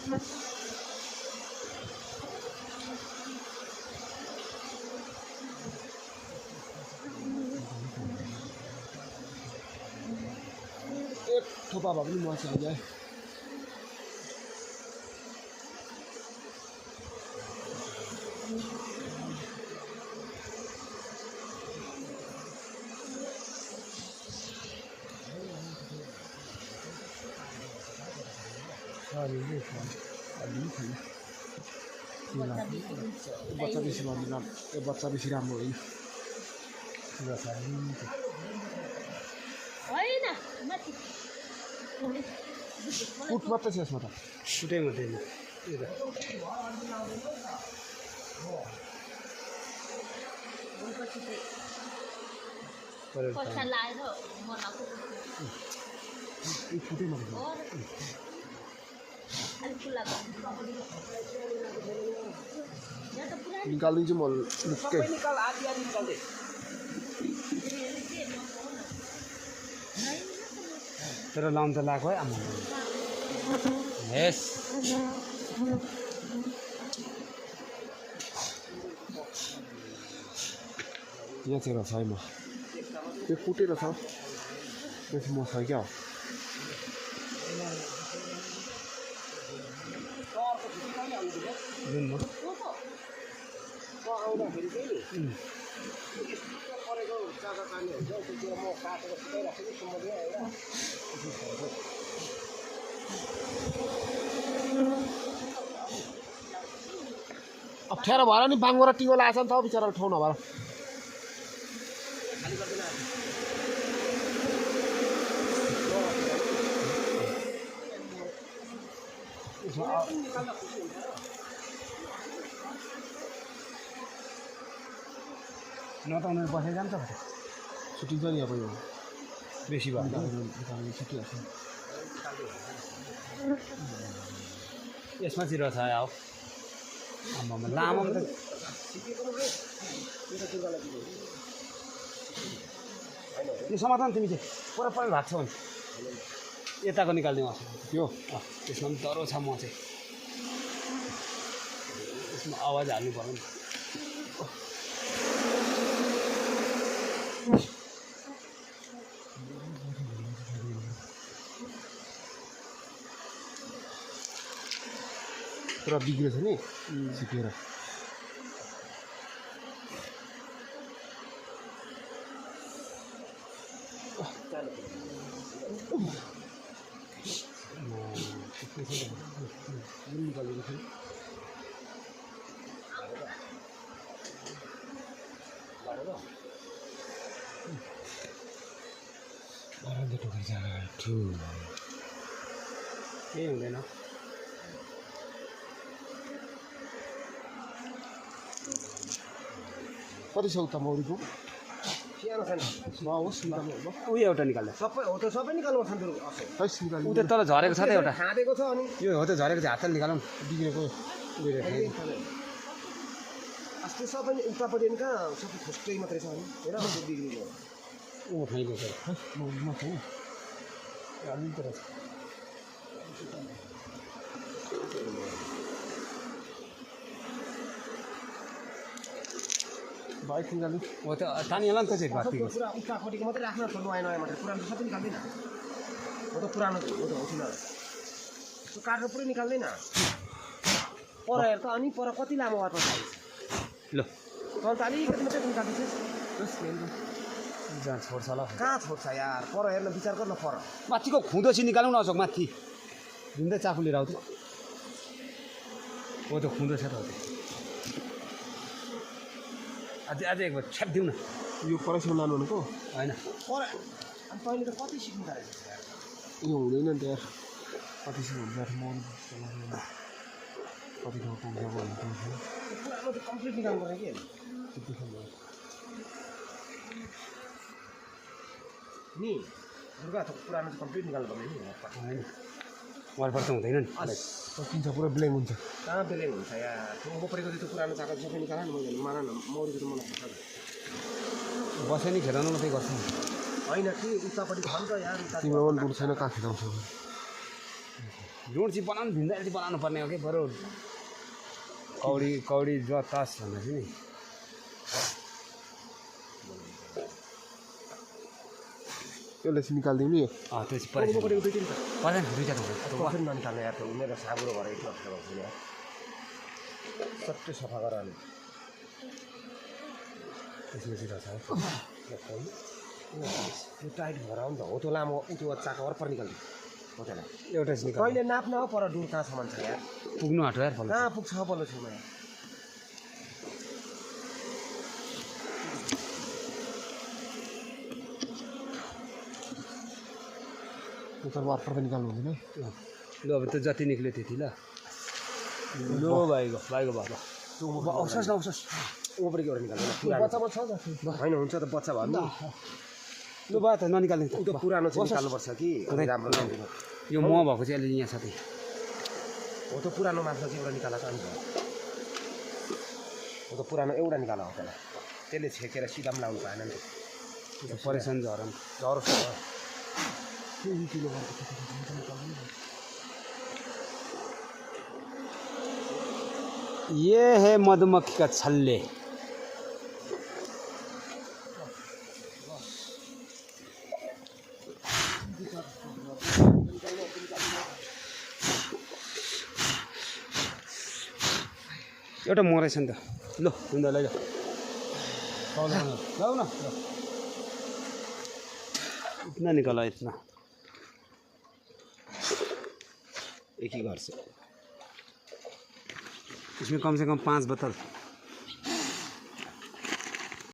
एक थोपा भए पनि मर्छ अहिले बच्चा बेसी भन्दैन बच्चा बेसी राम्रो होइन कुट मात्रै छ यसमा त कुटै मात्रै कुटै मात्रै निकालिदिन्छु म लुक्कै तर लाउनु त लगाएको है आमा हेस यहाँ चाहिँ रहेछ है म त्यो कुटेर छ त्यसपछि म छ क्या अप्ठ्यारो भएर नि बाङ्गो र टिङ्गो लागेको छ नि त बिचरा ठाउँ नभएर नताउनु बसेर जान्छ छुट्टिन्छ नि अब यो बेसी भयो छुट्टिहाल्छ यसमा चाहिँ रहेछ अब आमामा लामो त यो समाधान तिमी चाहिँ पुरा पुरा भएको छ भने यताको निकालिदिउँ त्यो त्यसमा पनि डह्रो छ म चाहिँ यसमा आवाज हाल्नु पर्यो नि पुरा बिग्रेछ नि सिकेर केही हुँदैन कति छ उता मौरीको उयो एउटा निकाल्दा सबै निकाल्नु ऊ त तल झरेको छ त एउटा खाँदेको छ अनि यो हो त झरेको चाहिँ हातले निकालौँ बिग्रेको अस्ति सबै उतापट्टि नि कहाँ सबै खुस्टै मात्रै छ अनि हेर बिग्रेको ऊ खाइदिएको बाइक निकाल्नु हो त तानिएला नि त चाहिँ घरतिको पुरा उतापट्टिको मात्रै राख्न त नयाँ नयाँ मात्रै पुरानो सबै निकाल्दैन हो त पुरानो हो त हो तिनीहरू त्यो काठको पुरै निकाल्दैन पर हेर त अनि पर कति लामो वाटमा छ ल तल त अलिकति मात्रै निकाल्दैछ जहाँ छोड्छ होला कहाँ छोड्छ यार पर हेर्न विचार गर्न पर माथिको खुँदो चाहिँ निकालौँ न अशोक माथि झुन्दै चाकु लिएर आउँथ्यो हो त खुँदो छ त हो अझै एकबार छ्यापिदिउँ न यो परैसम्म लानु भनेको होइन पर अनि तैँले त कति सिक्नु थालेको यो हुँदैन नि त यार कतिसम्म हुन्छ म कति ठाउँ पुग्छ पुरानो चाहिँ कम्प्लिट निकाल्नु पर्ने कि नि दुर्गा त पुरानो चाहिँ कम्प्लिट निकाल्नु पर्ने नि होइन वरपर त हुँदैन नि सकिन्छ पुरा ब्ल्याङ हुन्छ कहाँ बेलेङ हुन्छ यार त्यो ओपरेको त्यो पुरानो चाका सबै निकाल न मैले मान न मौरीको त मलाई थाहा छ बस्यो नि खेलाउनु मात्रै गर्छ होइन कि उतापट्टि छ नि त यार तिम्रो मन बुढ छैन कहाँ खेलाउँछ ढुँड चाहिँ बनाउनु भिन्दै चाहिँ बनाउनु पर्ने हो कि बरु कौडी कौडी जतास भनेपछि नि यसलाई चाहिँ निकालिदिउँ नि यो त्यो चाहिँ परेको पर्दैन दुईवटा कसरी ननिकाल्ने यार त्यो उनीहरू साँगुरो भएर एक लक्ष भएको छैन सबै सफा गर अनि त्यसमा चाहिँ रहेछ त्यो टाइट भएर आउनु त हो त्यो लामो त्यो चाको वरपर निकाल्नु हो त्यसलाई एउटा चाहिँ निकाल्नु कहिले नाप्न हो पर डुल कहाँसम्म छ यार पुग्नु आँट्यो यार पल्लो कहाँ पुग्छ पल्लो छेउमा यार तर वार्पर त निकाल्नु हुँदैन है ल अब त्यो जति निक्ल्यो त्यति ल लो भाइको भयो औसस नौसस ओपरेको एउटा निकाल्नु बच्चा बच्चा होइन हुन्छ त बच्चा भन्नु लु भयो त ननिकाल्ने त्यो पुरानो चाहिँ निकाल्नुपर्छ कि राम्रो राम्रो यो म भएको चाहिँ अहिले यहाँ साथै हो त पुरानो माछा चाहिँ एउटा निकाला त अनि भयो हो त पुरानो एउटा निकाला हो त्यसलाई त्यसले छेकेर सिधा पनि लाउनु पाएन नि त परेशान झरम जरो ये है मधुमक्खी का छल्ले एउटा मरेछ नि त ल हुन्छ लैजाऊ लाऊ न इतना निकाला इतना एक ही घर से इसमें कम से कम 5 बोतल